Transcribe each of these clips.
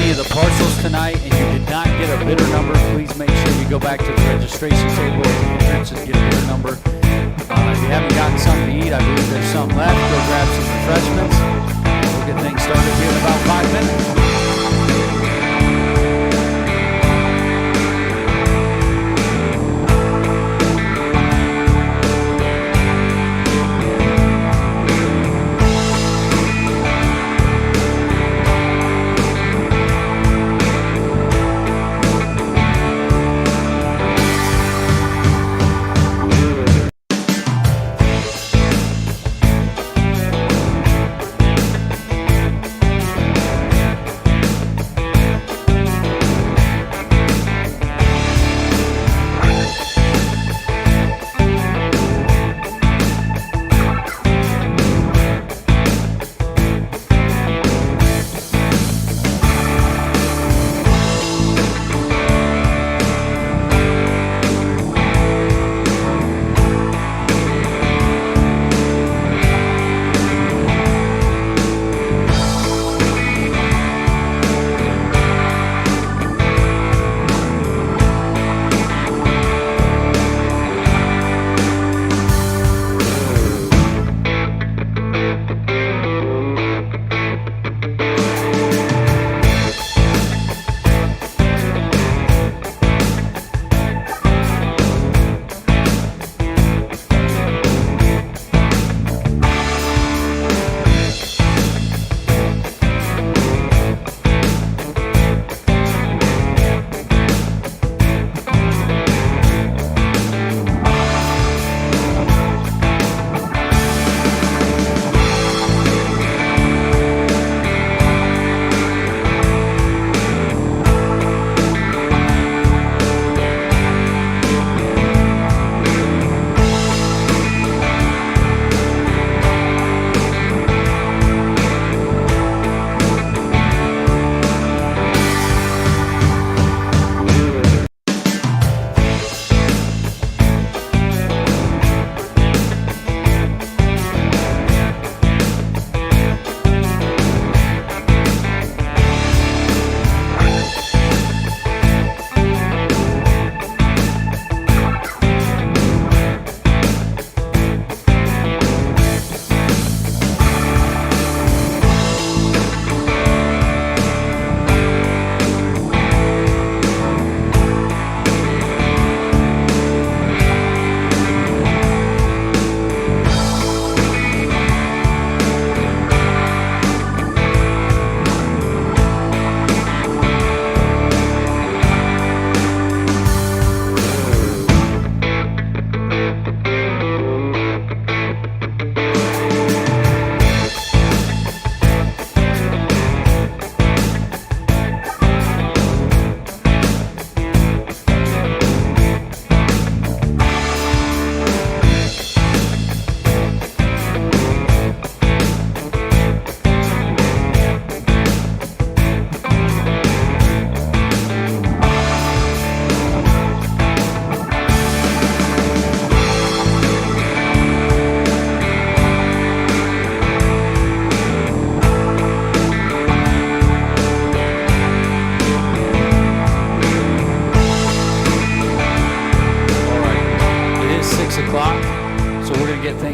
any of the parcels tonight and you did not get a bidder number, please make sure you go back to the registration table at the entrance and get a bidder number. If you haven't gotten something to eat, I believe there's some left. Go grab some refreshments. We'll get things started here in about 5 minutes.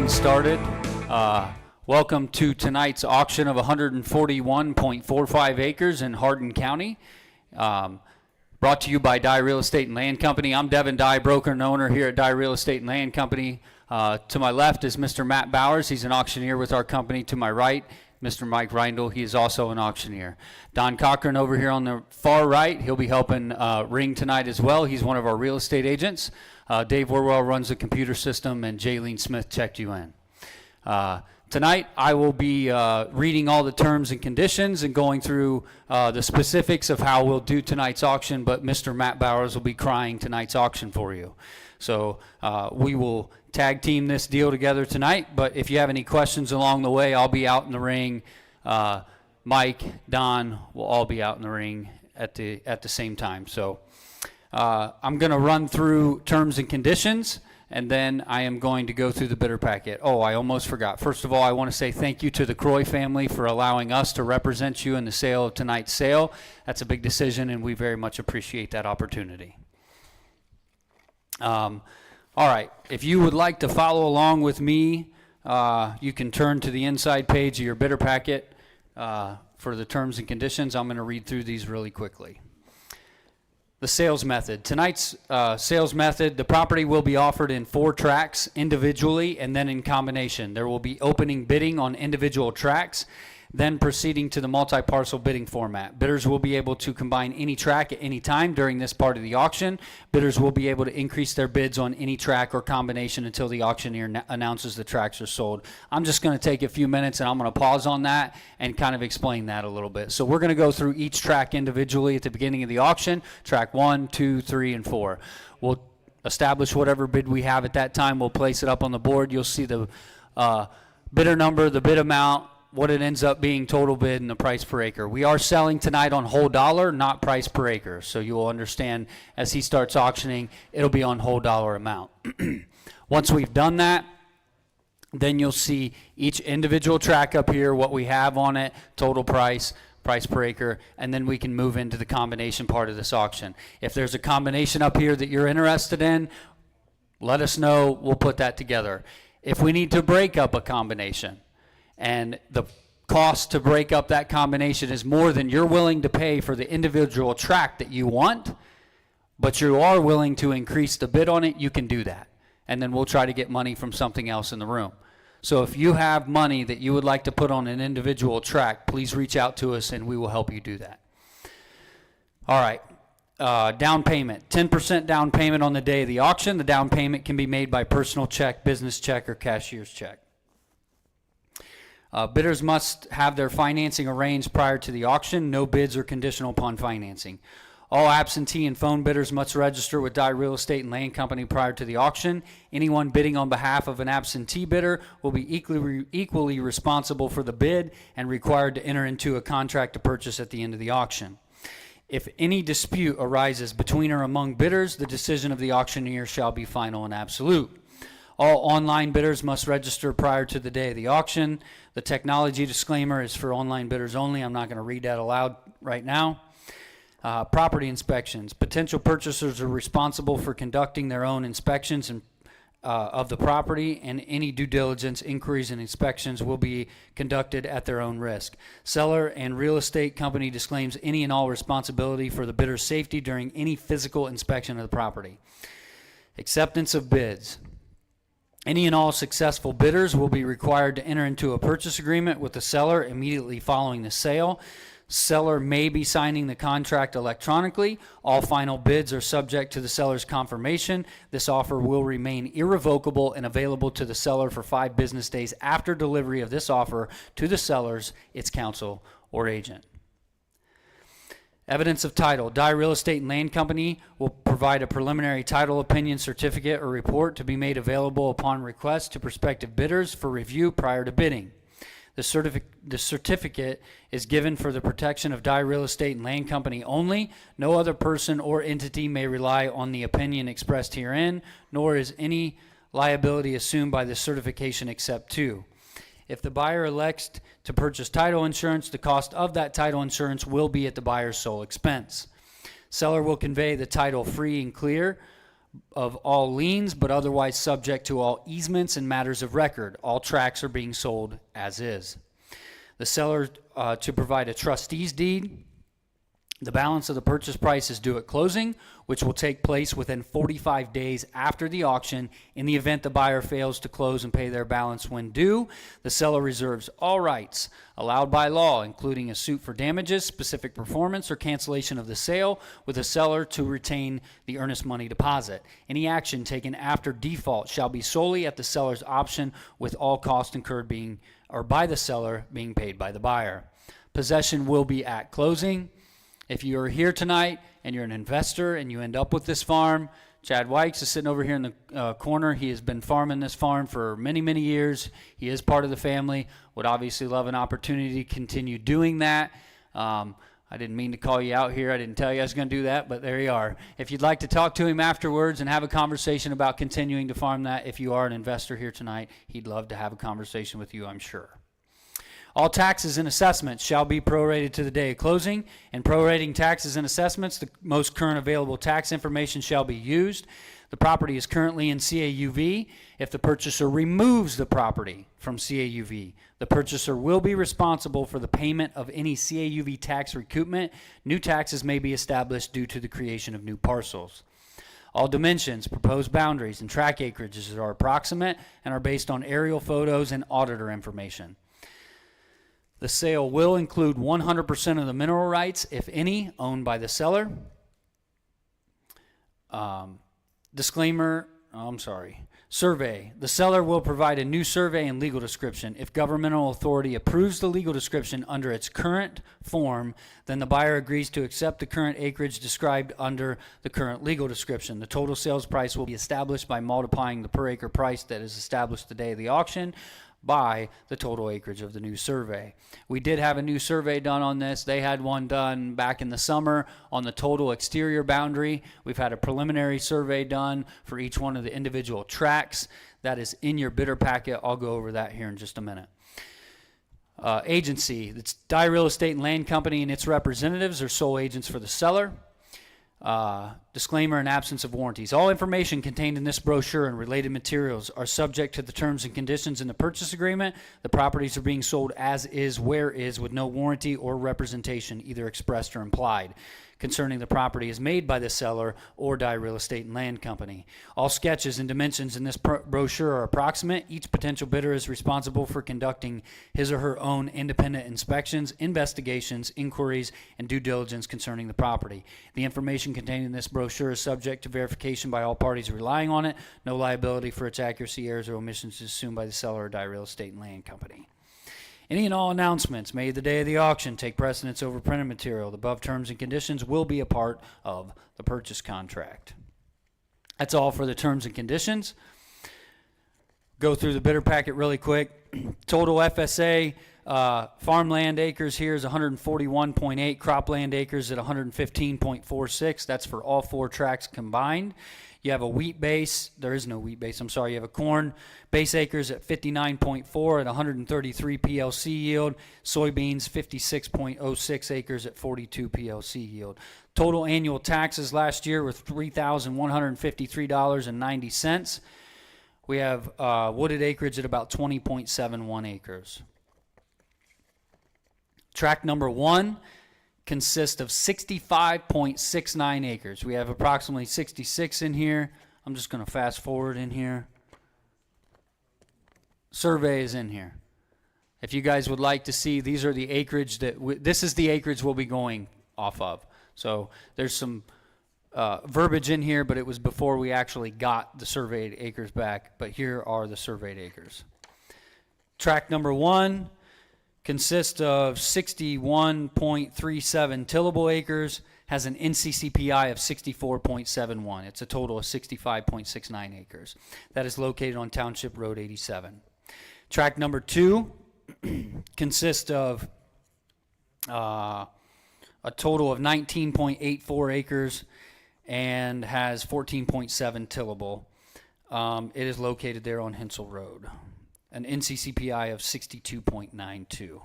Started. Welcome to tonight's auction of 141.45 acres in Hardin County. Brought to you by Dye Real Estate and Land Company. I'm Devin Dye, broker and owner here at Dye Real Estate and Land Company. To my left is Mr. Matt Bowers. He's an auctioneer with our company. To my right, Mr. Mike Reindl. He is also an auctioneer. Don Cochran over here on the far right. He'll be helping ring tonight as well. He's one of our real estate agents. Dave Warwell runs the computer system, and Jaylene Smith checked you in. Tonight, I will be reading all the terms and conditions and going through the specifics of how we'll do tonight's auction, but Mr. Matt Bowers will be crying tonight's auction for you. So we will tag team this deal together tonight, but if you have any questions along the way, I'll be out in the ring. Mike, Don will all be out in the ring at the same time. So I'm going to run through terms and conditions, and then I am going to go through the bidder packet. Oh, I almost forgot. First of all, I want to say thank you to the Croy family for allowing us to represent you in the sale of tonight's sale. That's a big decision, and we very much appreciate that opportunity. All right, if you would like to follow along with me, you can turn to the inside page of your bidder packet for the terms and conditions. I'm going to read through these really quickly. The sales method. Tonight's sales method, the property will be offered in 4 tracts individually and then in combination. There will be opening bidding on individual tracts, then proceeding to the multi-parcel bidding format. Bidders will be able to combine any tract at any time during this part of the auction. Bidders will be able to increase their bids on any tract or combination until the auctioneer announces the tracts are sold. I'm just going to take a few minutes and I'm going to pause on that and kind of explain that a little bit. So we're going to go through each tract individually at the beginning of the auction, tract 1, 2, 3, and 4. We'll establish whatever bid we have at that time. We'll place it up on the board. You'll see the bidder number, the bid amount, what it ends up being total bid, and the price per acre. We are selling tonight on whole dollar, not price per acre. So you will understand as he starts auctioning, it'll be on whole dollar amount. Once we've done that, then you'll see each individual tract up here, what we have on it, total price, price per acre, and then we can move into the combination part of this auction. If there's a combination up here that you're interested in, let us know. We'll put that together. If we need to break up a combination, and the cost to break up that combination is more than you're willing to pay for the individual tract that you want, but you are willing to increase the bid on it, you can do that. And then we'll try to get money from something else in the room. So if you have money that you would like to put on an individual tract, please reach out to us and we will help you do that. All right. Down payment. 10% down payment on the day of the auction. The down payment can be made by personal check, business check, or cashier's check. Bidders must have their financing arranged prior to the auction. No bids are conditional upon financing. All absentee and phone bidders must register with Dye Real Estate and Land Company prior to the auction. Anyone bidding on behalf of an absentee bidder will be equally responsible for the bid and required to enter into a contract to purchase at the end of the auction. If any dispute arises between or among bidders, the decision of the auctioneer shall be final and absolute. All online bidders must register prior to the day of the auction. The technology disclaimer is for online bidders only. I'm not going to read that aloud right now. Property inspections. Potential purchasers are responsible for conducting their own inspections of the property, and any due diligence, inquiries, and inspections will be conducted at their own risk. Seller and real estate company disclaims any and all responsibility for the bidder's safety during any physical inspection of the property. Acceptance of bids. Any and all successful bidders will be required to enter into a purchase agreement with the seller immediately following the sale. Seller may be signing the contract electronically. All final bids are subject to the seller's confirmation. This offer will remain irrevocable and available to the seller for 5 business days after delivery of this offer to the sellers, its counsel, or agent. Evidence of title. Dye Real Estate and Land Company will provide a preliminary title opinion certificate or report to be made available upon request to prospective bidders for review prior to bidding. The certificate is given for the protection of Dye Real Estate and Land Company only. No other person or entity may rely on the opinion expressed herein, nor is any liability assumed by the certification except to. If the buyer elects to purchase title insurance, the cost of that title insurance will be at the buyer's sole expense. Seller will convey the title free and clear of all liens, but otherwise subject to all easements and matters of record. All tracts are being sold as is. The seller to provide a trustee's deed. The balance of the purchase price is due at closing, which will take place within 45 days after the auction. In the event the buyer fails to close and pay their balance when due, the seller reserves all rights allowed by law, including a suit for damages, specific performance, or cancellation of the sale, with the seller to retain the earnest money deposit. Any action taken after default shall be solely at the seller's option, with all costs incurred by the seller being paid by the buyer. Possession will be at closing. If you are here tonight and you're an investor and you end up with this farm, Chad Wykes is sitting over here in the corner. He has been farming this farm for many, many years. He is part of the family. Would obviously love an opportunity to continue doing that. I didn't mean to call you out here. I didn't tell you I was going to do that, but there you are. If you'd like to talk to him afterwards and have a conversation about continuing to farm that, if you are an investor here tonight, he'd love to have a conversation with you, I'm sure. All taxes and assessments shall be prorated to the day of closing. In prorating taxes and assessments, the most current available tax information shall be used. The property is currently in CAUV. If the purchaser removes the property from CAUV, the purchaser will be responsible for the payment of any CAUV tax recoupment. New taxes may be established due to the creation of new parcels. All dimensions, proposed boundaries, and track acreages are approximate and are based on aerial photos and auditor information. The sale will include 100% of the mineral rights, if any, owned by the seller. Survey. The seller will provide a new survey and legal description. If governmental authority approves the legal description under its current form, then the buyer agrees to accept the current acreage described under the current legal description. The total sales price will be established by multiplying the per acre price that is established the day of the auction by the total acreage of the new survey. We did have a new survey done on this. They had one done back in the summer on the total exterior boundary. We've had a preliminary survey done for each one of the individual tracks. That is in your bidder packet. I'll go over that here in just a minute. Agency. It's Dye Real Estate and Land Company and its representatives are sole agents for the seller. Disclaimer and absence of warranties. All information contained in this brochure and related materials are subject to the terms and conditions in the purchase agreement. The properties are being sold as is, where is, with no warranty or representation, either expressed or implied, concerning the property is made by the seller or Dye Real Estate and Land Company. All sketches and dimensions in this brochure are approximate. Each potential bidder is responsible for conducting his or her own independent inspections, investigations, inquiries, and due diligence concerning the property. The information contained in this brochure is subject to verification by all parties relying on it. No liability for its accuracy, errors, or omissions is assumed by the seller or Dye Real Estate and Land Company. Any and all announcements made the day of the auction take precedence over printed material. The above terms and conditions will be a part of the purchase contract. That's all for the terms and conditions. Go through the bidder packet really quick. Total FSA farmland acres here is 141.8, cropland acres at 115.46. That's for all four tracts combined. You have a wheat base. There is no wheat base. I'm sorry. You have a corn base acres at 59.4 at 133 PLC yield. Soybeans 56.06 acres at 42 PLC yield. Total annual taxes last year were $3,153.90. We have wooded acreage at about 20.71 acres. Tract number 1 consists of 65.69 acres. We have approximately 66 in here. I'm just going to fast forward in here. Survey is in here. If you guys would like to see, these are the acreage that this is the acreage we'll be going off of. So there's some verbiage in here, but it was before we actually got the surveyed acres back. But here are the surveyed acres. Tract number 1 consists of 61.37 tillable acres, has an NCCPI of 64.71. It's a total of 65.69 acres. That is located on Township Road 87. Tract number 2 consists of a total of 19.84 acres and has 14.7 tillable. It is located there on Hensel Road. An NCCPI of 62.92.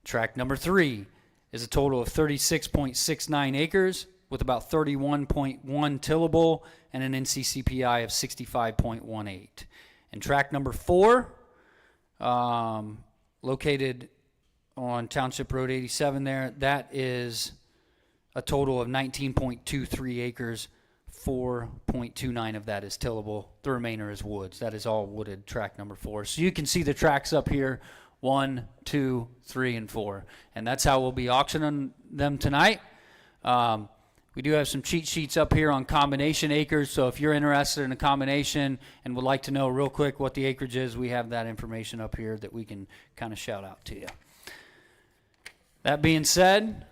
Tract number 3 is a total of 36.69 acres with about 31.1 tillable and an NCCPI of 65.18. And tract number 4, located on Township Road 87 there, that is a total of 19.23 acres. 4.29 of that is tillable. The remainder is woods. That is all wooded, tract number 4. So you can see the tracks up here, 1, 2, 3, and 4. And that's how we'll be auctioning them tonight. We do have some cheat sheets up here on combination acres. So if you're interested in a combination and would like to know real quick what the acreage is, we have that information up here that we can kind of shout out to you. That being said,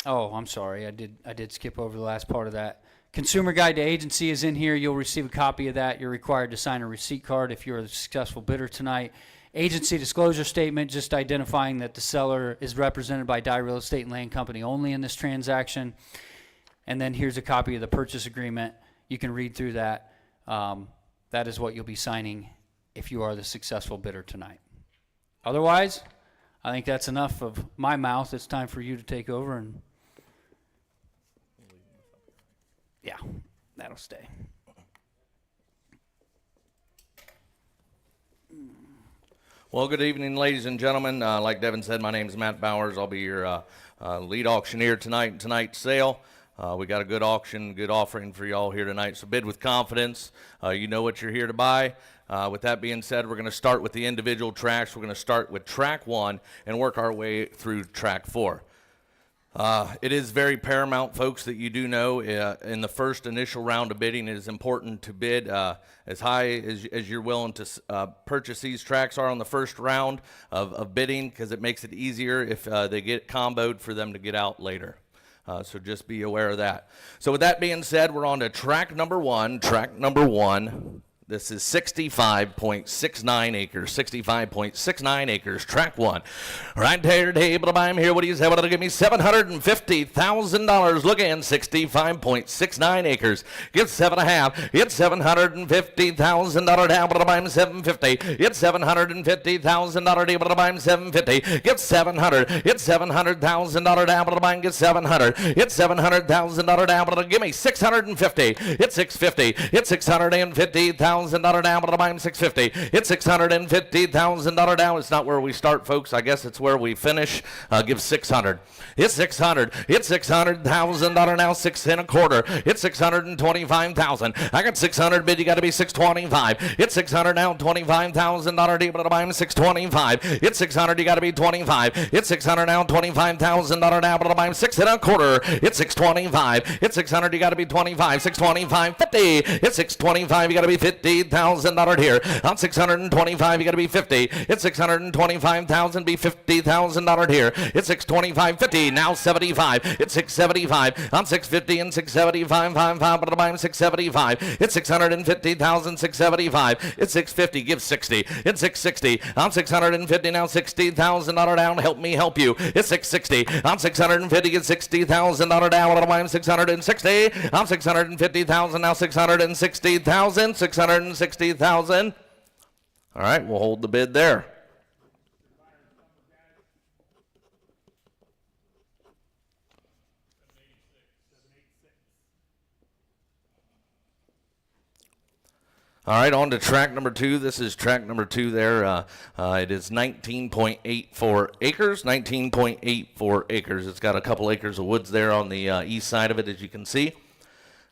oh, I'm sorry. I did skip over the last part of that. Consumer Guide to Agency is in here. You'll receive a copy of that. You're required to sign a receipt card if you're a successful bidder tonight. Agency disclosure statement, just identifying that the seller is represented by Dye Real Estate and Land Company only in this transaction. And then here's a copy of the purchase agreement. You can read through that. That is what you'll be signing if you are the successful bidder tonight. Otherwise, I think that's enough of my mouth. It's time for you to take over, and yeah, that'll stay. Well, good evening, ladies and gentlemen. Like Devin said, my name is Matt Bowers. I'll be your lead auctioneer tonight in tonight's sale. We got a good auction, good offering for y'all here tonight, so bid with confidence. You know what you're here to buy. With that being said, we're going to start with the individual tracks. We're going to start with track 1 and work our way through track 4. It is very paramount, folks, that you do know in the first initial round of bidding, it is important to bid as high as you're willing to purchase these tracks are on the first round of bidding, because it makes it easier if they get comboed for them to get out later. So just be aware of that. So with that being said, we're on to track number 1. Track number 1. This is 65.69 acres, 65.69 acres, track 1. Right there, able to buy him here. What do you say? What to give me? $750,000. Look in, 65.69 acres. Get 7.5. It's $750,000 down, but to buy him $750. It's $750,000 able to buy him $750. Get 700. It's $700,000 down, but to buy him get 700. It's $700,000 down, but to give me $650. It's $650. It's $650,000 down, but to buy him $650. It's $650,000 down. It's not where we start, folks. I guess it's where we finish. Give $600. It's $600. It's $600,000 now. 6 1/4. It's $625,000. I got 600 bid. You got to be 625. It's 600 now. $25,000 deal, but to buy him 625. It's 600. You got to be 25. It's 600 now. $25,000 now, but to buy him 6 1/4. It's 625. It's 600. You got to be 25. 625. 50. It's 625. You got to be $50,000 here. On 625, you got to be 50. It's 625,000. Be $50,000 here. It's 625. 50. Now 75. It's 675. On 650 and 675. 5. But to buy him 675. It's 650,000. 675. It's 650. Give 60. It's 660. On 650 now. $60,000 down. Help me help you. It's 660. On 650, get $60,000 down. But to buy him 660. On 650,000 now. 660,000. 660,000. All right, we'll hold the bid there. All right, on to track number 2. This is track number 2 there. It is 19.84 acres, 19.84 acres. It's got a couple acres of woods there on the east side of it, as you can see.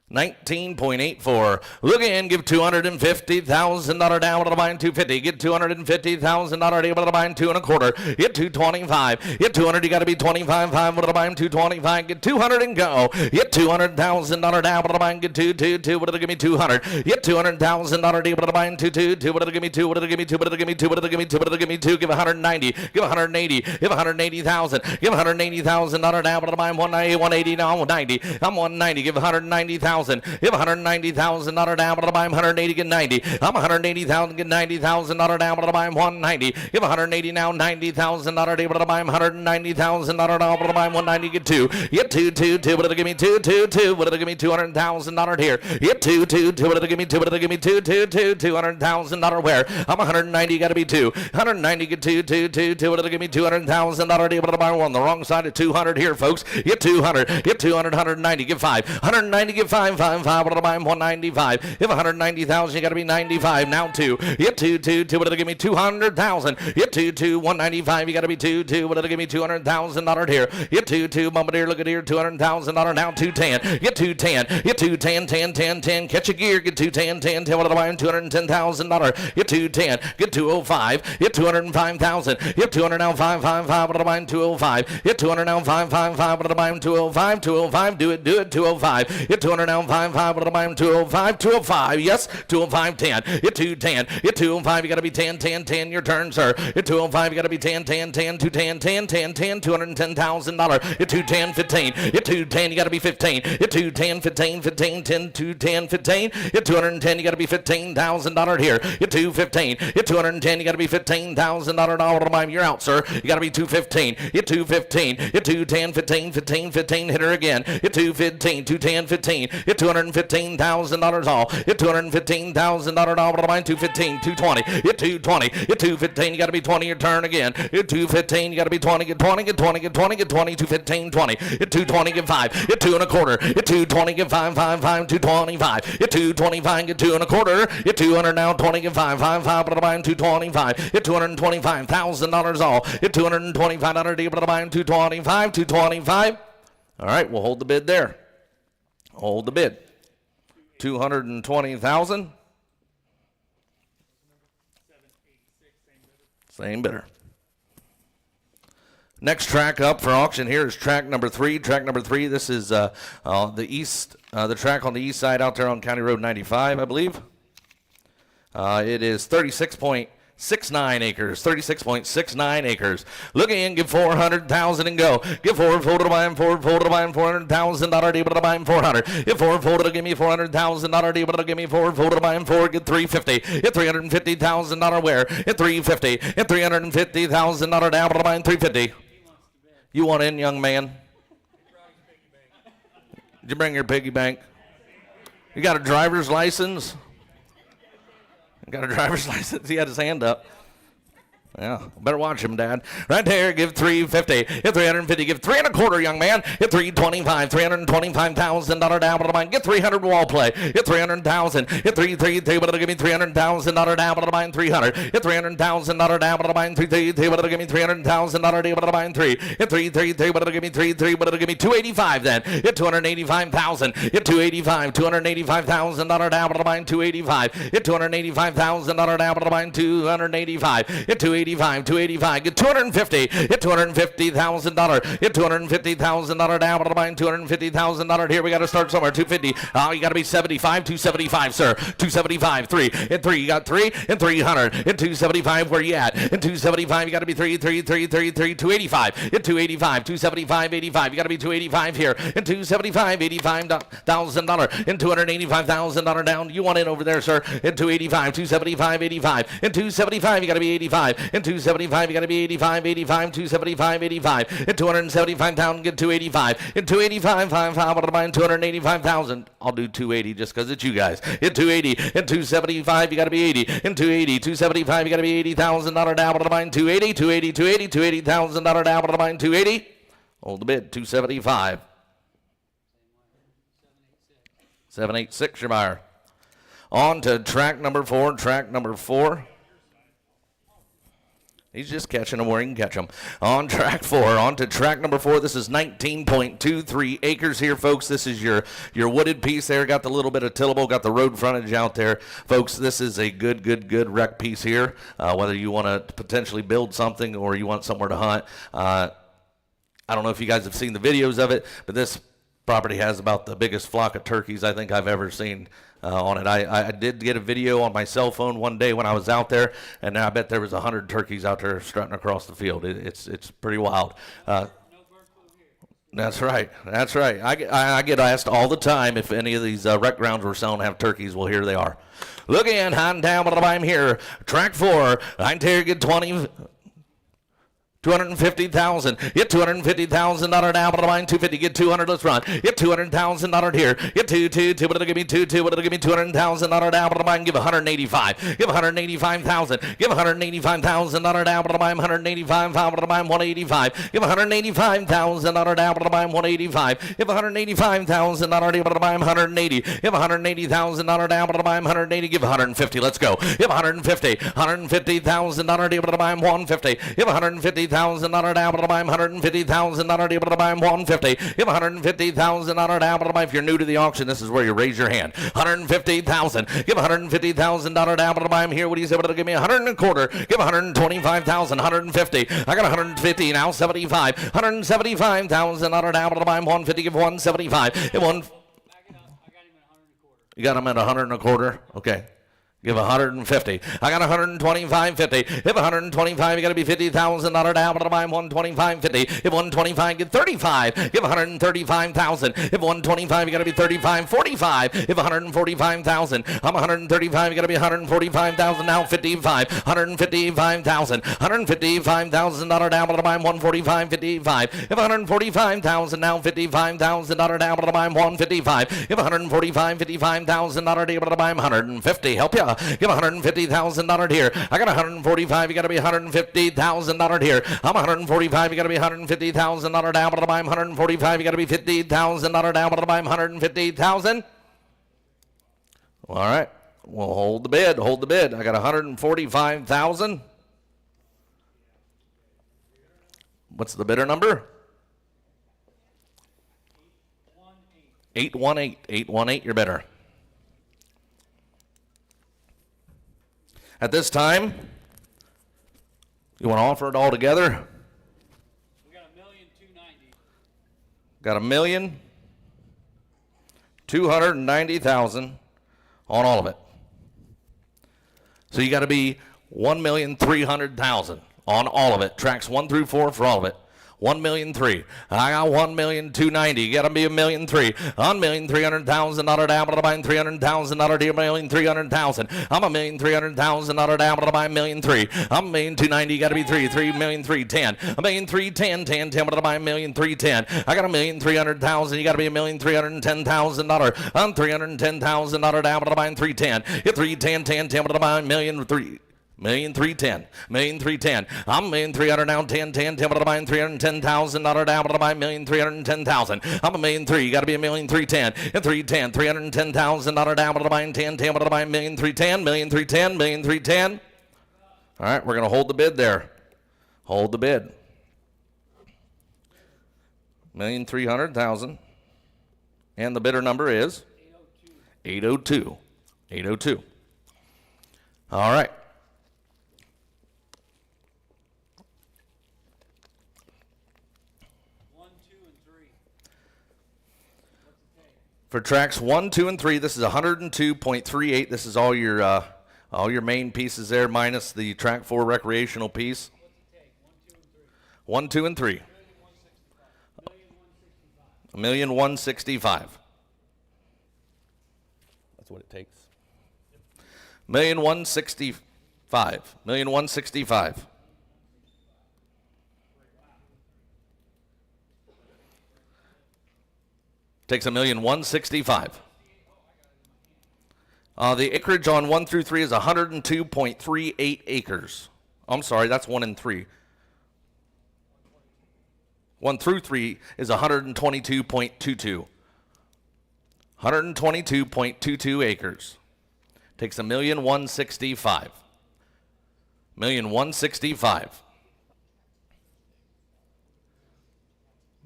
19.84. Look in, give $250,000 down, but to buy in $250. Get $250,000 able to buy in 2 1/4. Get $225. Get $200. You got to be 25. But to buy in $225. Get $200 and go. Get $200,000 down, but to buy in get $222. What did it give me? $200. Get $200,000 deal, but to buy in $222. What did it give me? $2. What did it give me? $2. What did it give me? $2. What did it give me? $2. What did it give me? $2. Give $190. Give $180. Give $180,000. Give $180,000 down, but to buy in $190. $180. Now I'm $190. I'm $190. Give $190,000. Give $190,000 down, but I'll buy him $180, get $90. I'm $180,000, get $90,000 down, but I'll buy him $190. Give $180 now, $90,000 deal, but I'll buy him $190,000 down, but I'll buy him $190, get 2. Get 2. What did it give me? 2. What did it give me? $200,000 here. Get 2. What did it give me? 2. What did it give me? 2. $200,000 where? I'm $190, got to be 2. $190, get 2. What did it give me? $200,000 deal, but I'll buy him on the wrong side of 200 here, folks. Get 200. Get 200. 190, give 5. 190, give 5. 5. What did I buy him? 195. If 190,000, you got to be 95. Now 2. Get 2. What did it give me? 200,000. Get 2. 195. You got to be 2. What did it give me? $200,000 here. Get 2. Bombardier, look at here. $200,000. Now 210. Get 210. Get 210. 10. Catch a gear. Get 210. What did I buy him? $210,000. Get 210. Get 205. Get 205,000. Get 200 now. 5. What did I buy him? 205. Get 200 now. 5. What did I buy him? 205. Do it. 205. Get 200 now. down, 5, what am I? 205, 205, yes, 205, 10. Hit 210, hit 205, you got to be 10, 10, 10, your turn, sir. Hit 205, you got to be 10, 10, 10, 210, 10, 10, 10, $210,000. Hit 210, 15, hit 210, you got to be 15. Hit 210, 15, 15, 10, 210, 15. Hit 210, you got to be $15,000 here. Hit 215, hit 210, you got to be $15,000. You're out, sir. You got to be 215. Hit 215, hit 210, 15, 15, 15. Hit her again. Hit 215, 210, 15. Hit $215,000 all. Hit $215,000. 215, 220. Hit 220. Hit 215. You got to be 20. Your turn again. Hit 215. You got to be 20. Get 20. Get 20. Get 20. Get 20. 215, 20. Hit 220. Get 5. Hit 2 1/4. Hit 220. Get 5, 5, 5. 225. Hit 225. Get 2 1/4. Hit 200 now. 20. Get 5, 5, 5. 225. Hit $225,000 all. Hit $225. 225. 225. All right, we'll hold the bid there. Hold the bid. 220,000. Same bidder. Next track up for auction here is track number 3. Track number 3. This is the track on the east side out there on County Road 95, I believe. It is 36.69 acres. 36.69 acres. Look in, give 400,000 and go. Give 4, fold to buy him, 4, fold to buy him, $400,000, able to buy him 400. If 4, fold to give me $400,000, able to give me 4, fold to buy him 4, get 350. Hit $350,000 where? Hit 350. Hit $350,000 down, able to buy him 350. You want in, young man? Did you bring your piggy bank? You got a driver's license? Got a driver's license. He had his hand up. Yeah, better watch him, Dad. Right there, give 350. Hit 350. Give 3 1/4, young man. Hit 325. $325,000 down. But mine. Get 300 wall play. Hit 300,000. Hit 333. But it'll give me $300,000 down. But mine 300. Hit $300,000 down. But mine 333. But it'll give me $300,000 down. But mine 3. Hit 333. But it'll give me 33. But it'll give me 285 then. Hit 285,000. Hit 285. $285,000 down. But mine 285. Hit $285,000 down. But mine 285. Hit 285. 285, get 250, hit $250,000, hit $250,000 down, but mine $250,000 here. We got to start somewhere. 250. Oh, you got to be 75, 275, sir. 275, 3, and 3. You got 3 and 300. Hit 275. Where you at? In 275, you got to be 3, 285. Hit 285, 275, 85. You got to be 285 here. In 275, $85,000. In $285,000 down. You want in over there, sir? In 285, 275, 85. In 275, you got to be 85. In 275, you got to be 85, 85, 275, 85. At 275,000, get 285. At 285, 55, what am I? 285,000. I'll do 280 just because it's you guys. At 280, at 275, you got to be 80. In 280, 275, you got to be $80,000 down. What am I? 280, 280, 280, $280,000 down. What am I? 280. Hold the bid. 275. 786, your buyer. On to track number 4. Track number 4. He's just catching them where he can catch them. On track 4, on to track number 4. This is 19.23 acres here, folks. This is your wooded piece there. Got the little bit of tillable, got the road frontage out there. Folks, this is a good rec piece here. Whether you want to potentially build something or you want somewhere to hunt. I don't know if you guys have seen the videos of it, but this property has about the biggest flock of turkeys I think I've ever seen on it. I did get a video on my cell phone one day when I was out there, and I bet there was 100 turkeys out there strutting across the field. It's pretty wild. That's right. That's right. I get asked all the time if any of these rec grounds we're selling have turkeys. Well, here they are. Look in, Hardin down, but I'm here. Track 4. I'm here, get 20. 250,000. Hit $250,000 down, but mine 250. Get 200. Let's run. Hit $200,000 here. Hit 2. But it'll give me 2. But it'll give me $200,000 down, but mine give 185. Give 185,000. Give $185,000 down, but mine 185. But mine 185. Give $185,000 down, but mine 185. Give $185,000 down, but mine 180. Give $180,000 down, but mine 180. Give 150. Let's go. Give 150. $150,000 down, but mine 150. Give $150,000 down, but I'm $150,000 able to buy him 150. Give $150,000 down, but if you're new to the auction, this is where you raise your hand. $150,000. Give $150,000 down, but I'm here. What he's able to give me 125. Give $125,000. 150. I got 150 now. 75. $175,000 down, but I'm 150. Give 175. Give one. You got them at 100 and a quarter? Okay. Give 150. I got 125.50. If 125, you got to be $50,000 down. But I'm 125.50. If 125, get 35. Give 135,000. If 125, you got to be 35.45. If 145,000, I'm 135. You got to be 145,000 now. 55. 155,000. $155,000 down. But I'm 145.55. If 145,000 now. $55,000 down. But I'm 155. If 145, $55,000 down. But I'm 150. Help you. Give $150,000 here. I got 145. You got to be $150,000 here. I'm 145. You got to be $150,000 down. But I'm 145. You got to be $50,000 down. But I'm 150,000. All right. We'll hold the bid. Hold the bid. I got 145,000. What's the bidder number? 818. 818. Your bidder. At this time, you want to offer it all together? We got $1,290,000. Got $1,290,000 on all of it. So you got to be $1,300,000 on all of it. Tracks 1 through 4 for all of it. 1,000,003. I got 1,290,000. You got to be 1,003,000. $1,300,000 down, but I'm buying $300,000 deal. 1,300,000. I'm $1,300,000 down, but I'm buying 1,003,000. I'm 1,290,000. You got to be 3,000,310. 1,310,10, 10, but I'm buying 1,310,000. I got 1,300,000. You got to be $1,310,000. I'm $310,000 down, but I'm buying 310. You're 310, 10, 10, but I'm buying 1,003,000. 1,310,000. 1,310,000. I'm 1,300,000 down. 10, 10, 10. But I'm buying $310,000 down. But I'm buying 1,310,000. I'm 1,003,000. You got to be 1,310,000. And 310. $310,000 down. But I'm buying 10, 10. But I'm buying 1,310,000. 1,310,000. 1,310,000. All right, we're going to hold the bid there. Hold the bid. 1,300,000. And the bidder number is 802. 802. All right. For tracks 1, 2, and 3, this is 102.38. This is all your main pieces there, minus the track 4 recreational piece. 1, 2, and 3. 1,165,000. That's what it takes. 1,165,000. 1,165,000. Takes 1,165,000. The acreage on 1 through 3 is 102.38 acres. I'm sorry, that's 1 and 3. 1 through 3 is 122.22. 122.22 acres. Takes 1,165,000. 1,165,000.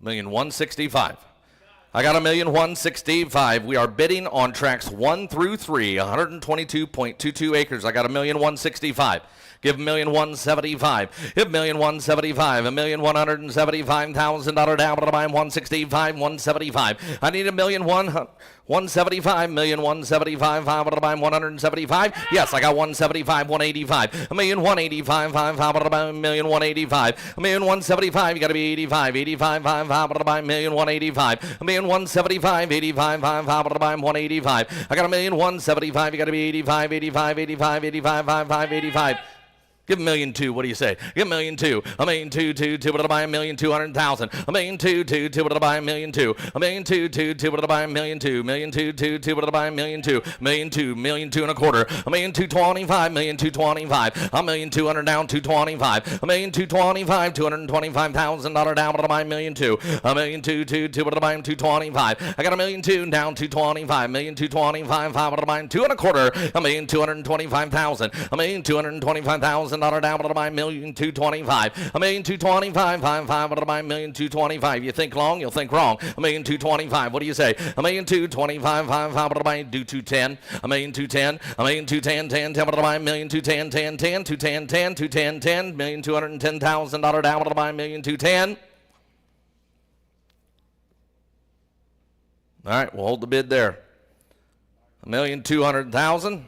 1,165,000. I got 1,165,000. We are bidding on tracks 1 through 3, 122.22 acres. I got 1,165,000. Give $1,175,000. Give $1,175,000. $1,175,000 down. But I'm 165, 175. I need $1,175,000. $1,175,000. But I'm 175. Yes, I got 175, 185. $1,185,000. But I'm $1,185,000. $1,175,000. You got to be 85, 85,500. But I'm $1,185,000. $1,175,000. 85,500. But I'm 185. I got $1,175,000. You got to be 85, 85, 85, 85, 55, 85. Give $1,200,000. What do you say? Give $1,200,000. $1,200,000. But I buy $1,200,000. $1,200,000. But I buy $1,200,000. $1,200,000. But I buy $1,200,000. $1,200,000. But I buy $1,200,000. $1,200,000 and a quarter. $1,225,000. $1,225,000. I'm $1,200,000 down. $225,000. $1,225,000. $225,000 down. But I buy $1,200,000. $1,200,000. But I buy $225,000. I got $1,200,000 down. $225,000. $1,225,000. But I buy $2 and a quarter. $1,225,000. $1,225,000 down, but I buy $1,225,000. $1,225,000, but I buy $1,225,000. You think long, you'll think wrong. $1,225,000. What do you say? $1,225,000, but I buy $210,000. $1,210,000. $1,210,000. 10, but I buy $1,210,000. 10, 10, 210, 10, 210, 10. $1,210,000 down, but I buy $1,210,000. All right, we'll hold the bid there. 1,200,000.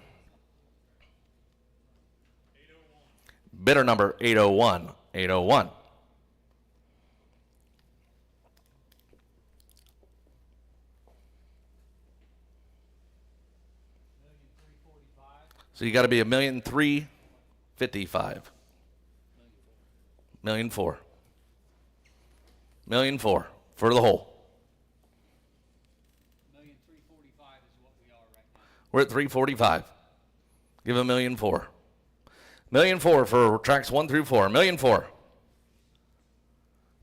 Bidder number 801. 801. So you got to be 1,355,000. 1,400,000. 1,400,000 for the whole. 1,345,000 is what we are right now. We're at 345. Give 1,400,000. 1,400,000 for tracks 1 through 4. 1,400,000.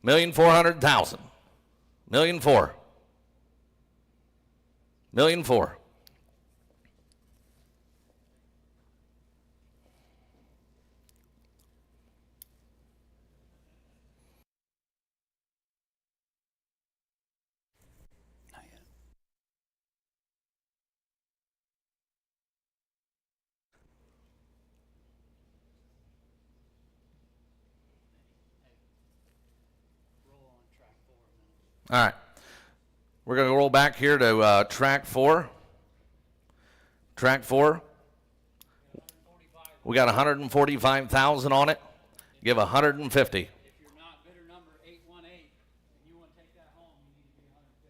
1,400,000. 1,400,000. 1,400,000. Not yet. Roll on track 4 a minute. All right. We're going to roll back here to track 4. Track 4. We got 145,000 on it. Give 150. If you're not bidder number 818 and you want to take that home, you need to be 150.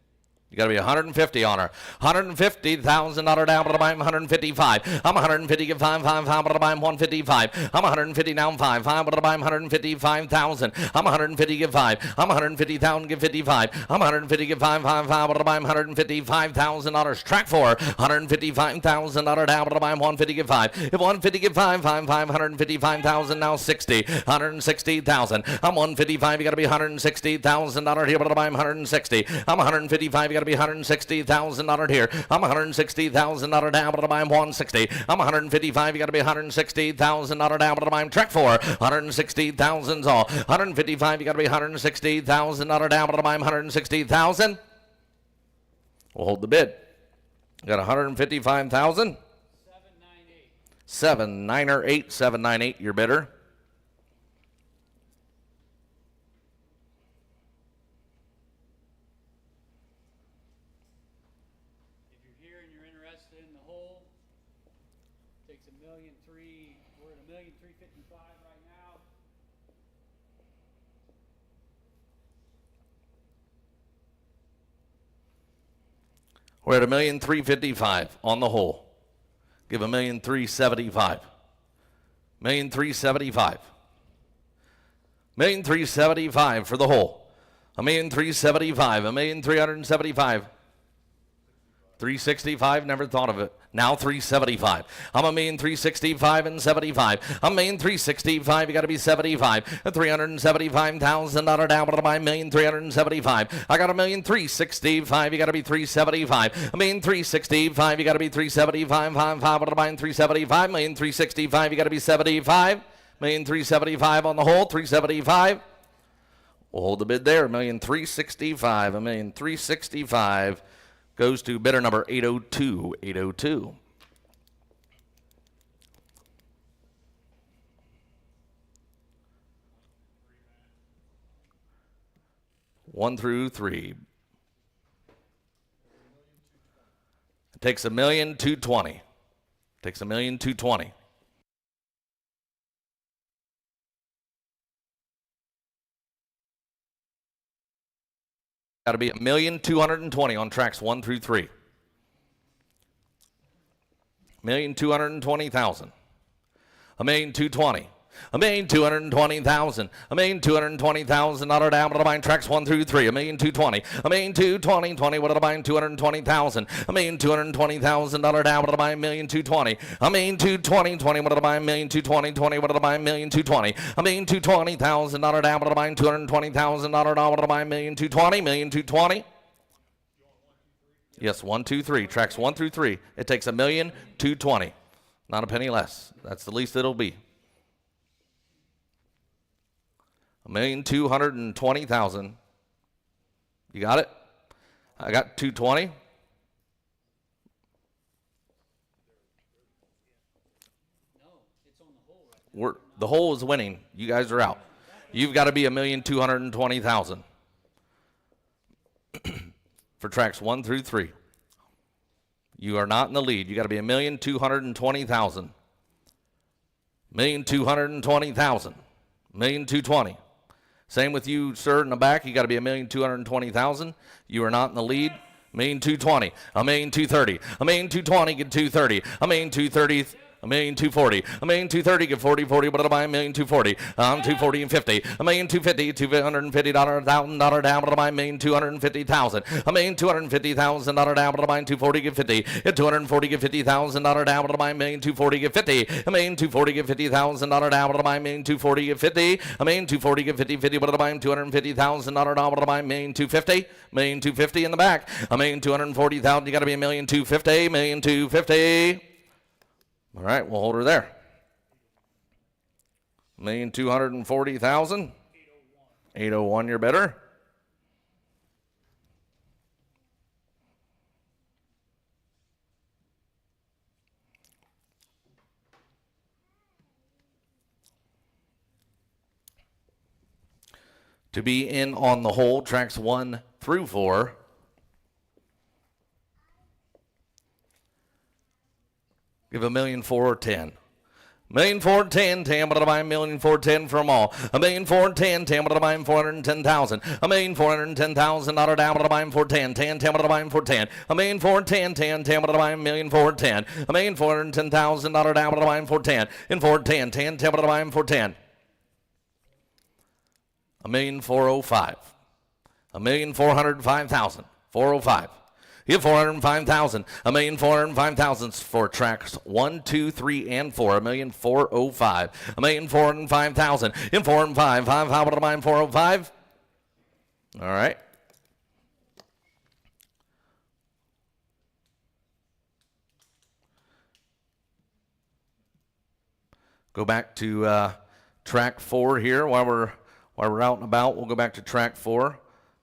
You got to be 150 on her. $150,000 down, but I'm 155. I'm 150, give 555, but I'm 155. I'm 150 down, 5, but I'm 155,000. I'm 150, give 5. I'm 150,000, give 55. I'm 150, give 555, but I'm $155,000. Track 4, $155,000 down, but I'm 150, give 5. If 150, give 5, 155,000, now 60. 160,000. I'm 155, you got to be $160,000 here, but I'm 160. I'm 155, you got to be $160,000 here. I'm $160,000 down, but I'm 160. I'm 155, you got to be $160,000 down, but I'm track 4. 160,000's all. 155, you got to be $160,000 down, but I'm 160,000. We'll hold the bid. Got 155,000. 798. 798, your bidder. If you're here and you're interested in the whole, takes 1,300,000. We're at 1,355,000 right now. We're at 1,355,000 on the whole. Give 1,375,000. 1,375,000. 1,375,000 for the whole. 1,375,000. 1,375,000. 365, never thought of it. Now 375. I'm 1,365,000 and 75. I'm 1,365,000, you got to be 75. $375,000 down, but I'm 1,375,000. I got 1,365,000, you got to be 375. 1,365,000, you got to be 375. 5, but I'm 375. 1,365,000, you got to be 75. 1,375,000 on the whole, 375. We'll hold the bid there. 1,365,000. 1,365,000. Goes to bidder number 802. 802. One through 3. It takes 1,220,000. Takes 1,220,000. Got to be 1,220,000 on tracks 1 through 3. 1,220,000. 1,220,000. 1,220,000. 1,220,000 down, but I'm tracks 1 through 3. 1,220,000. 1,220,000. What about 220,000? 1,220,000 down, but I'm 1,220,000. 1,220,000. What about 1,220,000? What about 1,220,000? 1,220,000 down, but I'm 220,000 down. What about 1,220,000? 1,220,000. Yes, 1, 2, 3. Tracks 1 through 3. It takes 1,220,000. Not a penny less. That's the least it'll be. 1,220,000. You got it? I got 220. No, it's on the whole right now. The whole is winning. You guys are out. You've got to be 1,220,000 for tracks 1 through 3. You are not in the lead. You got to be 1,220,000. 1,220,000. 1,220,000. Same with you, sir, in the back. You got to be 1,220,000. You are not in the lead. 1,220,000. 1,230,000. 1,220,000. Get 230. 1,230,000. 1,240,000. 1,230,000. Get 40. What about 1,240,000? 240 and 50. 1,250,000. $250,000 down. What about 1,250,000? 1,250,000 down. What about 240? Get 50. At 240, get $50,000 down. What about 1,240? Get 50. 1,240, get $50,000 down. What about 1,240? Get 50. 1,240, get 50. What about $250,000 down? What about 1,250? 1,250 in the back. 1,240,000. You got to be 1,250. 1,250. All right, we'll hold her there. 1,240,000. 801, you're better. To be in on the hole, tracks 1 through 4. Give $1,410,000. $1,410,000, 10, but I buy $1,410,000 from all. $1,410,000, 10, but I buy $410,000. $1,410,000 down, but I buy $410,000. 10, but I buy $410,000. $1,410,000, 10, but I buy $1,410,000. $1,410,000 down, but I buy $410,000. And $410,000, 10, but I buy $410,000. $1,405,000. $1,405,000. 405. You have $405,000. $1,405,000 for tracks 1, 2, 3, and 4. $1,405,000. $1,405,000. In 4 and 5. 5. How about I 405? All right. Go back to track 4 here while we're out and about. We'll go back to track 4.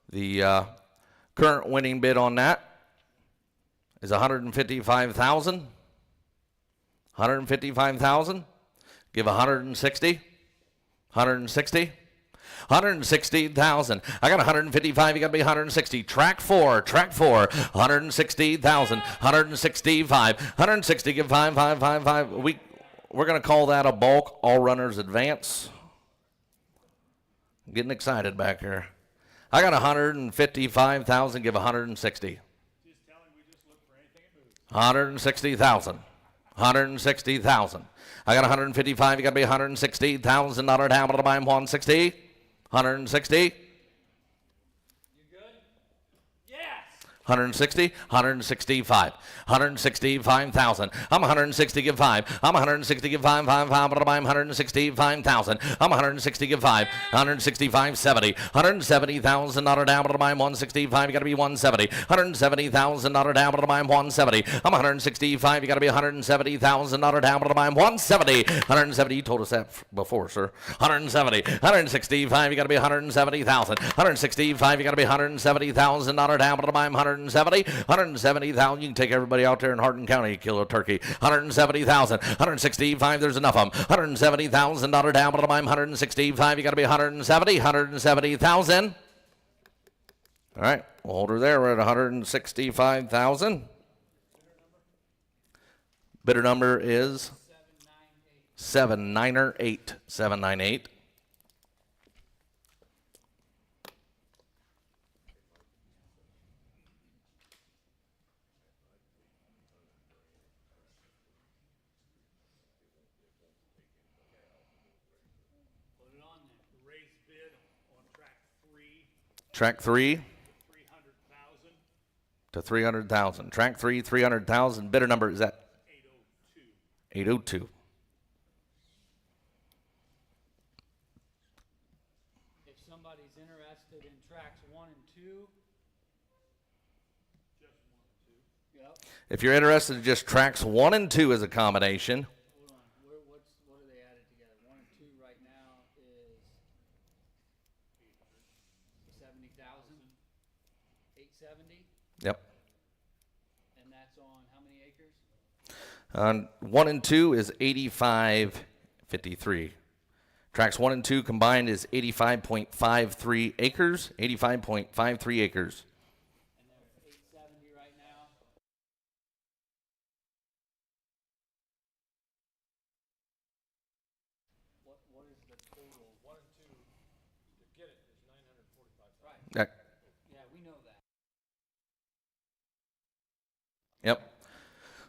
The current winning bid on that is $155,000. $155,000. Give $160,000. $160,000. $160,000. I got $155,000. You got to be $160,000. Track 4. $160,000. $165,000. $160,000. Give 5. We're going to call that a bulk all runners advance. I'm getting excited back here. I got $155,000. Give $160,000. 160,000. 160,000. I got 155. You got to be $160,000 down. But I'm 160. 160. $160,000, $165,000, $165,000. I'm 160, give 5. I'm 160, give 5, but I'm 165,000. I'm 160, give 5. 165, 70. $170,000 down, but I'm 165. You got to be 170. $170,000 down, but I'm 170. I'm 165. You got to be $170,000 down, but I'm 170. 170. You told us that before, sir. 170. 165. You got to be 170,000. 165. You got to be $170,000 down, but I'm 170,000. You can take everybody out there in Hardin County, kill a turkey. 170,000. 165. There's enough of them. $170,000 down, but I'm 165. You got to be 170,000. All right, we'll hold her there. We're at 165,000. Bidder number is 798. 798. Track 3 to 300,000. Track 3, 300,000. Bidder number is that 802. If somebody's interested in tracks 1 and 2, just 1 and 2. Yep. If you're interested in just tracks 1 and 2 as a combination. Hold on. What are they added together? 1 and 2 right now is 70,000. 870. Yep. And that's on how many acres? 1 and 2 is 8553. Tracks 1 and 2 combined is 85.53 acres. 85.53 acres. Right. Yeah, we know that. Yep.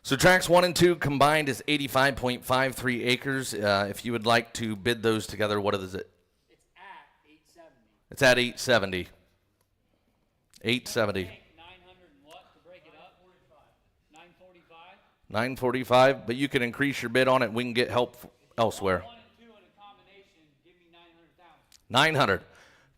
So tracks 1 and 2 combined is 85.53 acres. If you would like to bid those together, what is it? It's at 870. It's at 870. 870. 900 and what to break it up? 945. 945, but you can increase your bid on it. We can get help elsewhere. 1 and 2 in a combination, give me 900,000. 900.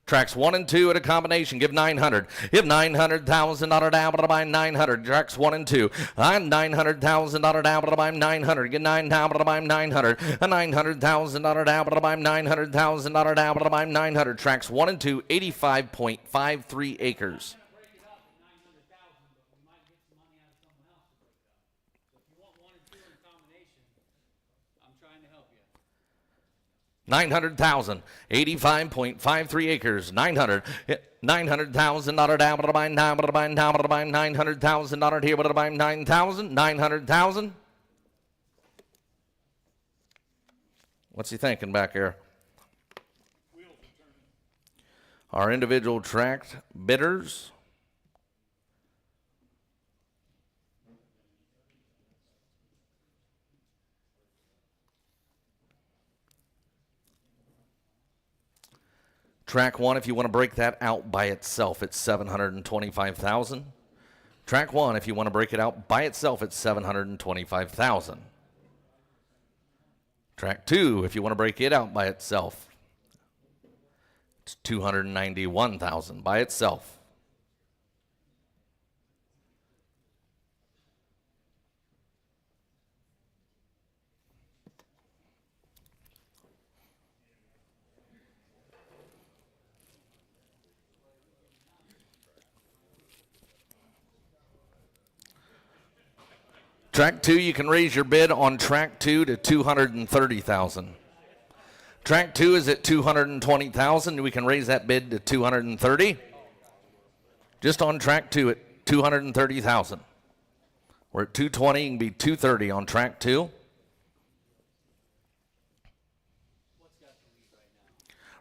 Tracks 1 and 2 at a combination, give 900. Give $900,000 down to buy 900. Tracks 1 and 2. I'm $900,000 down to buy 900. Get 9 down to buy 900. A $900,000 down to buy $900,000 down to buy 900. Tracks 1 and 2, 85.53 acres. Break it up at 900,000, but we might get some money out of someone else to break it up. So if you want 1 and 2 in a combination, I'm trying to help you. 900,000, 85.53 acres, 900, $900,000 down to buy 900,000 here to buy 9,000, 900,000. What's he thinking back here? Our individual tract bidders. Track 1, if you want to break that out by itself, it's $725,000. Track 1, if you want to break it out by itself, it's $725,000. Track 2, if you want to break it out by itself, it's $291,000 by itself. Track 2, you can raise your bid on track 2 to $230,000. Track 2 is at $220,000. We can raise that bid to $230,000. Just on track 2 at $230,000. We're at $220,000. It can be $230,000 on track 2.